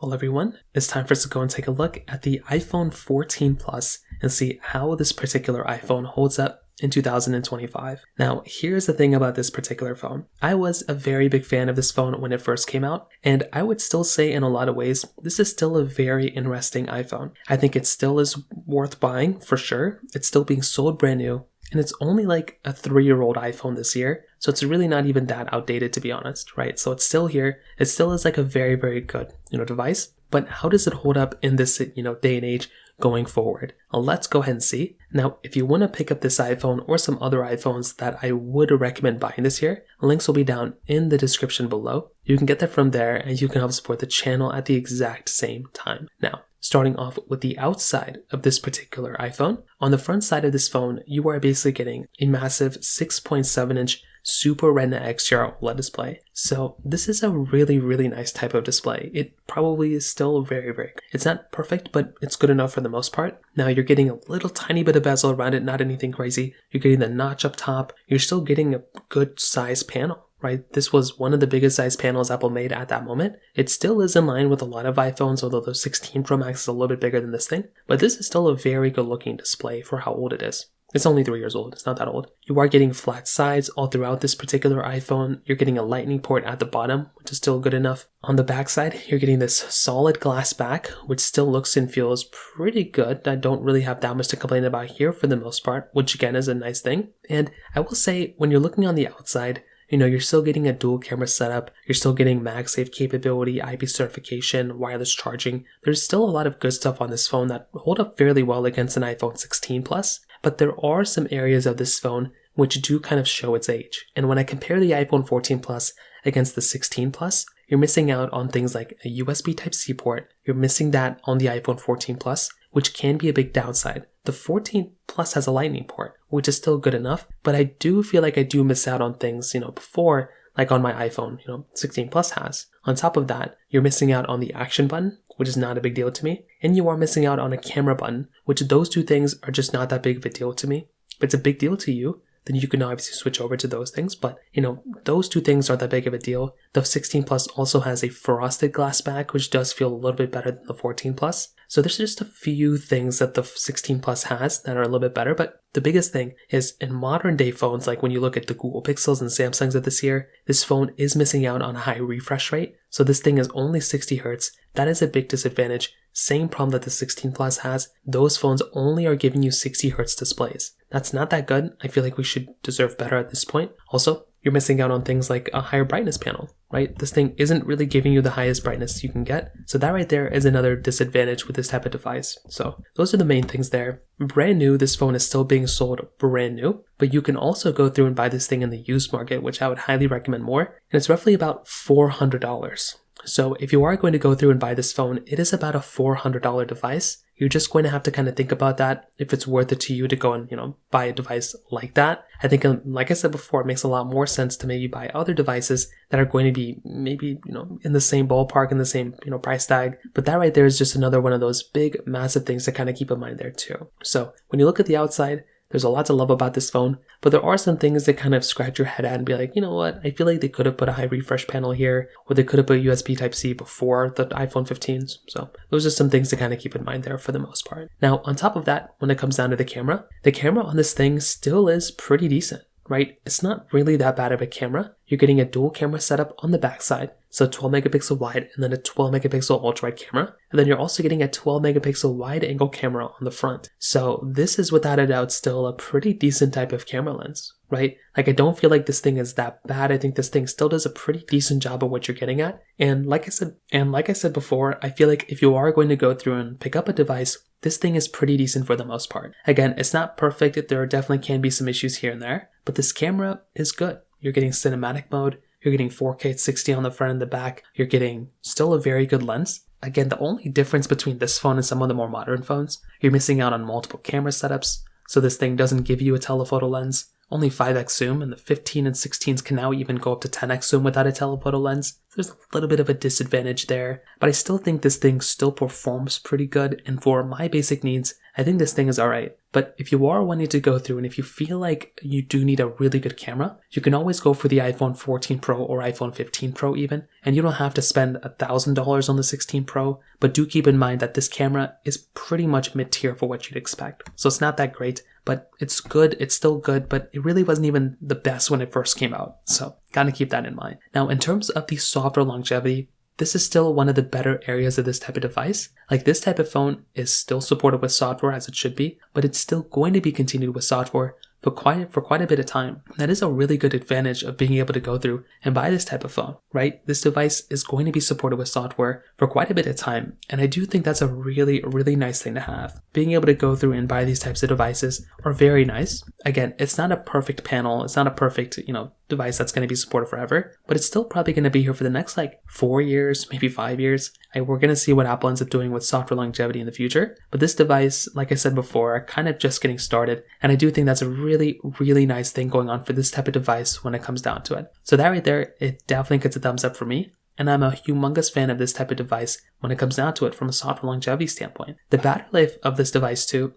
Well, everyone, it's time for us to go and take a look at the iPhone 14 Plus and see how this particular iPhone holds up in 2025. Now, here's the thing about this particular phone. I was a very big fan of this phone when it first came out, and I would still say in a lot of ways, this is still a very interesting iPhone. I think it still is worth buying for sure. It's still being sold brand new, and it's only like a 3-year-old iPhone this year, so it's really not even that outdated, to be honest, right? So it's still here. It still is like a very, very good, device. But how does it hold up in this, day and age going forward? Well, let's go ahead and see. Now, if you want to pick up this iPhone or some other iPhones that I would recommend buying this year, links will be down in the description below. You can get that from there, and you can help support the channel at the exact same time. Now, starting off with the outside of this particular iPhone, on the front side of this phone, you are basically getting a massive 6.7-inch Super Retina XDR OLED display. So this is a really, really nice type of display. It probably is still very, very good. It's not perfect, but it's good enough for the most part. Now you're getting a little tiny bit of bezel around it, not anything crazy. You're getting the notch up top. You're still getting a good size panel, right? This was one of the biggest size panels Apple made at that moment. It still is in line with a lot of iPhones, although the 16 Pro Max is a little bit bigger than this thing. But this is still a very good looking display for how old it is. It's only 3 years old, it's not that old. You are getting flat sides all throughout this particular iPhone. You're getting a lightning port at the bottom, which is still good enough. On the back side, you're getting this solid glass back, which still looks and feels pretty good. I don't really have that much to complain about here for the most part, which again is a nice thing. And I will say, when you're looking on the outside, you're still getting a dual camera setup. You're still getting MagSafe capability, IP certification, wireless charging. There's still a lot of good stuff on this phone that hold up fairly well against an iPhone 16 Plus. But there are some areas of this phone which do kind of show its age. And when I compare the iPhone 14 Plus against the 16 Plus, you're missing out on things like a USB Type-C port. You're missing that on the iPhone 14 Plus, which can be a big downside. The 14 Plus has a lightning port, which is still good enough, but I do feel like I do miss out on things, before, like on my iPhone, 16 Plus has. On top of that, you're missing out on the action button, which is not a big deal to me, and you are missing out on a camera button, which those two things are just not that big of a deal to me. If it's a big deal to you, then you can obviously switch over to those things, but those two things aren't that big of a deal. The 16 Plus also has a frosted glass back, which does feel a little bit better than the 14 Plus. So there's just a few things that the 16 Plus has that are a little bit better, but the biggest thing is in modern day phones, like when you look at the Google Pixels and Samsungs of this year, this phone is missing out on a high refresh rate. So this thing is only 60 Hz. That is a big disadvantage. Same problem that the 16 Plus has. Those phones only are giving you 60 Hz displays. That's not that good. I feel like we should deserve better at this point. Also, you're missing out on things like a higher brightness panel, right? This thing isn't really giving you the highest brightness you can get. So that right there is another disadvantage with this type of device. So those are the main things there. Brand new, this phone is still being sold brand new, but you can also go through and buy this thing in the used market, which I would highly recommend more. And it's roughly about $400. So if you are going to go through and buy this phone, it is about a $400 device. You're just going to have to kind of think about that, if it's worth it to you to go and, buy a device like that. I think, like I said before, it makes a lot more sense to maybe buy other devices that are going to be maybe, in the same ballpark, in the same, price tag. But that right there is just another one of those big, massive things to kind of keep in mind there too. So when you look at the outside, there's a lot to love about this phone, but there are some things that kind of scratch your head at and be like, you know what, I feel like they could have put a high refresh panel here, or they could have put USB Type-C before the iPhone 15s. So those are some things to kind of keep in mind there for the most part. Now, on top of that, when it comes down to the camera on this thing still is pretty decent, right? It's not really that bad of a camera. You're getting a dual camera setup on the backside, so 12 megapixel wide and then a 12 megapixel ultra wide camera. And then you're also getting a 12 megapixel wide angle camera on the front. So this is without a doubt still a pretty decent type of camera lens, right? Like I don't feel like this thing is that bad. I think this thing still does a pretty decent job of what you're getting at. And like I said before, I feel like if you are going to go through and pick up a device, this thing is pretty decent for the most part. Again, it's not perfect. There definitely can be some issues here and there, but this camera is good. You're getting cinematic mode. You're getting 4K at 60 on the front and the back. You're getting still a very good lens. Again, the only difference between this phone and some of the more modern phones, you're missing out on multiple camera setups. So this thing doesn't give you a telephoto lens. Only 5x zoom, and the 15 and 16s can now even go up to 10x zoom without a telephoto lens. There's a little bit of a disadvantage there, but I still think this thing still performs pretty good, and for my basic needs, I think this thing is alright. But if you are wanting to go through and if you feel like you do need a really good camera, you can always go for the iPhone 14 Pro or iPhone 15 Pro even, and you don't have to spend $1,000 on the 16 Pro, but do keep in mind that this camera is pretty much mid-tier for what you'd expect. So it's not that great, but it's good, it's still good, but it really wasn't even the best when it first came out. So gotta keep that in mind. Now, in terms of the software longevity, this is still one of the better areas of this type of device. Like, this type of phone is still supported with software as it should be, but it's still going to be continued with software for quite a bit of time. That is a really good advantage of being able to go through and buy this type of phone, right? This device is going to be supported with software for quite a bit of time, and I do think that's a really, really nice thing to have. Being able to go through and buy these types of devices are very nice. Again, it's not a perfect panel, it's not a perfect, device that's going to be supported forever, but it's still probably going to be here for the next 4 years, maybe 5 years. We're going to see what Apple ends up doing with software longevity in the future. But this device, like I said before, kind of just getting started. And I do think that's a really, really nice thing going on for this type of device when it comes down to it. So that right there, it definitely gets a thumbs up for me. And I'm a humongous fan of this type of device when it comes down to it from a software longevity standpoint. The battery life of this device too,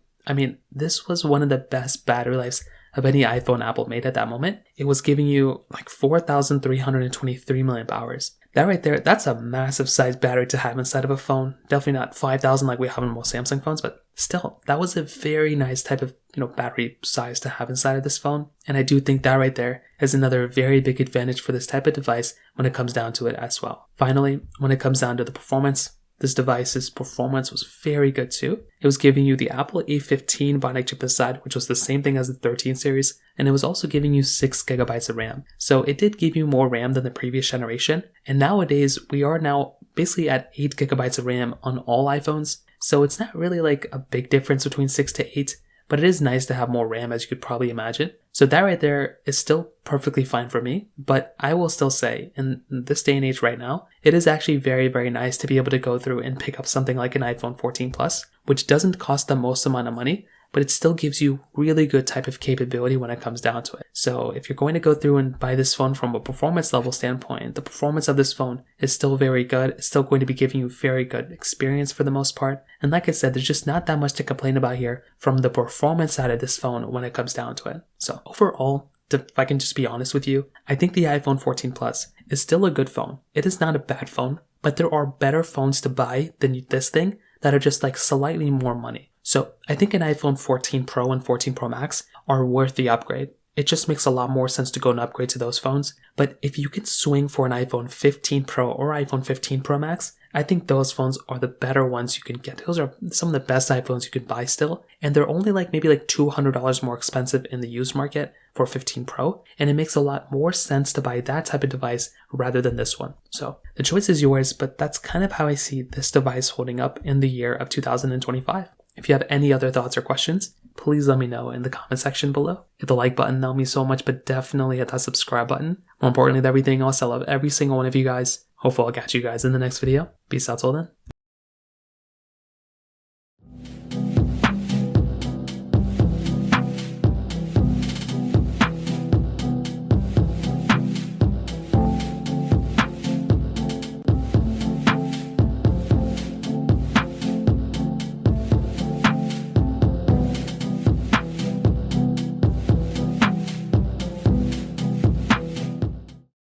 this was one of the best battery lives of any iPhone Apple made at that moment. It was giving you 4,323 milliamp hours. That right there, that's a massive size battery to have inside of a phone. Definitely not 5,000 like we have in most Samsung phones, but still, that was a very nice type of battery size to have inside of this phone. And I do think that right there is another very big advantage for this type of device when it comes down to it as well. Finally, when it comes down to the performance, this device's performance was very good too. It was giving you the Apple A15 Bionic chip inside, which was the same thing as the 13 series, and it was also giving you 6 gigabytes of RAM. So it did give you more RAM than the previous generation, and nowadays we are now basically at 8 gigabytes of RAM on all iPhones. So it's not really a big difference between 6 to 8, but it is nice to have more RAM, as you could probably imagine. So that right there is still perfectly fine for me, but I will still say, in this day and age right now, it is actually very, very nice to be able to go through and pick up something like an iPhone 14 Plus, which doesn't cost the most amount of money, but it still gives you really good type of capability when it comes down to it. So if you're going to go through and buy this phone from a performance level standpoint, the performance of this phone is still very good. It's still going to be giving you very good experience for the most part. And like I said, there's just not that much to complain about here from the performance side of this phone when it comes down to it. So overall, if I can just be honest with you, I think the iPhone 14 Plus is still a good phone. It is not a bad phone, but there are better phones to buy than this thing that are just slightly more money. So I think an iPhone 14 Pro and 14 Pro Max are worth the upgrade. It just makes a lot more sense to go and upgrade to those phones. But if you can swing for an iPhone 15 Pro or iPhone 15 Pro Max, I think those phones are the better ones you can get. Those are some of the best iPhones you could buy still. And they're only maybe $200 more expensive in the used market for 15 Pro. And it makes a lot more sense to buy that type of device rather than this one. So the choice is yours, but that's kind of how I see this device holding up in the year of 2025. If you have any other thoughts or questions, please let me know in the comment section below. Hit the like button, that would mean so much, but definitely hit that subscribe button. More importantly than everything else, I love every single one of you guys. Hopefully I'll catch you guys in the next video. Peace out till then.